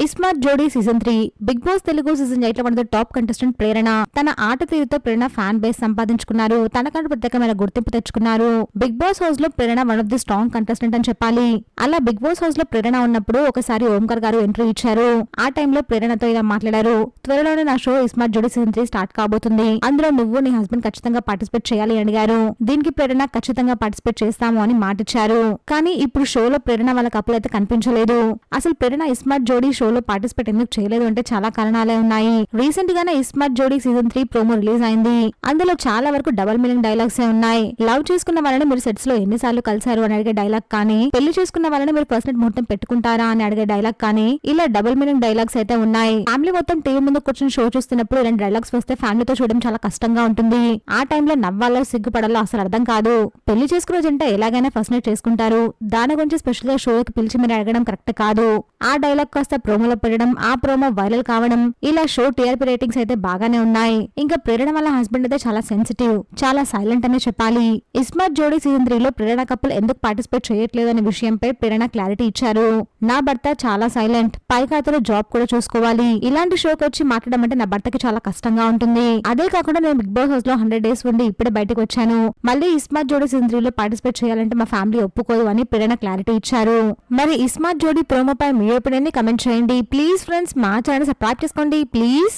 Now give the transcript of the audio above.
ISmart Jodi season 3 Bigg Boss Telugu season 8 లో one top contestant ప్రేరణ తన ఆట తీరుతో ప్రేరణ ఫ్యాన్ బేస్ సంపాదించుకున్నారు. తనకంటూ ప్రత్యేకమైన గుర్తింపు తెచ్చుకున్నారు. బిగ్ బాస్ హౌస్ లో Prerana one of the strong contestant అని చెప్పాలి. అలా బిగ్ బాస్ హౌస్ లో ప్రేరణ ఉన్నప్పుడు ఒకసారి ఓంకార్ గారు ఎంట్రీ ఇచ్చారు. ఆ టైంలో ప్రేరణతో ఇలా మాట్లాడారు. త్వరలోనే నా show iSmart Jodi season 3 start కాబోతుంది. అందులో నువ్వు నీ హస్బెండ్ ఖచ్చితంగా పార్టిసిపేట్ చేయాలి అడిగారు. దీనికి ప్రేరణ ఖచ్చితంగా పార్టిసిపేట్ చేస్తాము అని మాటిచ్చారు. కానీ ఇప్పుడు షోలో ప్రేరణ వాళ్ళ కపుల్ అయితే కనిపించలేదు. అసలు ప్రేరణ ఇస్మార్ట్ జోడీ షోలో పార్టిసిపేట్ ఎందుకు చేయలేదు అంటే చాలా కారణాలే ఉన్నాయి. రీసెంట్ గానే iSmart Jodi season 3 promo release అయింది. అందులో చాలా వరకు డబుల్ మీనింగ్ డైలాగ్స్ ఉన్నాయి. లవ్ చేసుకున్న వాళ్ళని మీరు సెట్స్ లో ఎన్నిసార్లు కలిసారు అని అడిగే డైలాగ్ కానీ, పెళ్లి చేసుకున్న వాళ్ళని మీరు ఫస్ట్ నైట్ ముహూర్తం పెట్టుకుంటారా అని అడిగే డైలాగ్ కానీ, ఇలా డబుల్ మీనింగ్ డైలాగ్స్ అయితే ఉన్నాయి. ఫ్యామిలీ మొత్తం టీవీ ముందు కూర్చొని షో చూస్తున్నప్పుడు ఇలాంటి డైలాగ్స్ వస్తే ఫ్యామిలీతో చూడడం చాలా కష్టంగా ఉంటుంది. ఆ టైంలో నవ్వాలో సిగ్గుపడాలో అసలు అర్థం కాదు. పెళ్లి చేసుకున్న జంట ఎలాగైనా ఫస్ట్ నైట్ చేసుకుంటారు. దాని గురించి స్పెషల్ గా షోకి పిలిచి మీరు అడగడం కరెక్ట్ కాదు. ఆ డైలాగ్ కాస్త ప్రోమోలో పెట్టడం, ఆ ప్రోమో వైరల్ కావడం, ఇలా షో టీఆర్పీ రేటింగ్స్ అయితే బాగానే ఉన్నాయి. ఇంకా ప్రేరణ వాళ్ళ హస్బెండ్ అయితే చాలా సెన్సిటివ్, చాలా సైలెంట్ అనే చెప్పాలి. ఇస్మార్ట్ జోడీ సీజన్ 3 లో ప్రేరణ కపుల్ ఎందుకు పార్టిసిపేట్ చేయట్లేదు అనే విషయంపై ప్రేరణ క్లారిటీ ఇచ్చారు. నా భర్త చాలా సైలెంట్, పైగా అతను జాబ్ కూడా చూసుకోవాలి. ఇలాంటి షోకి వచ్చి మాట్లాడడం అంటే నా భర్తకి చాలా కష్టంగా ఉంటుంది. అదే కాకుండా నేను బిగ్ బాస్ హౌస్ లో 100 డేస్ ఉండి ఇప్పుడే బయటకు వచ్చాను. మళ్ళీ ఇస్మార్ట్ జోడీ సీజన్ 3 లో పార్టిసిపేట్ చేయాలంటే మా ఫ్యామిలీ ఒప్పుకోదు అని ప్రేరణ క్లారిటీ ఇచ్చారు. మరి ఇస్మార్ట్ జోడీ ప్రోమోపై మీ ఒపీనియన్ ని కమెంట్ చేయండి. ప్లీజ్ ఫ్రెండ్స్, మా ఛానల్ సబ్స్క్రైబ్ చేసుకోండి ప్లీజ్.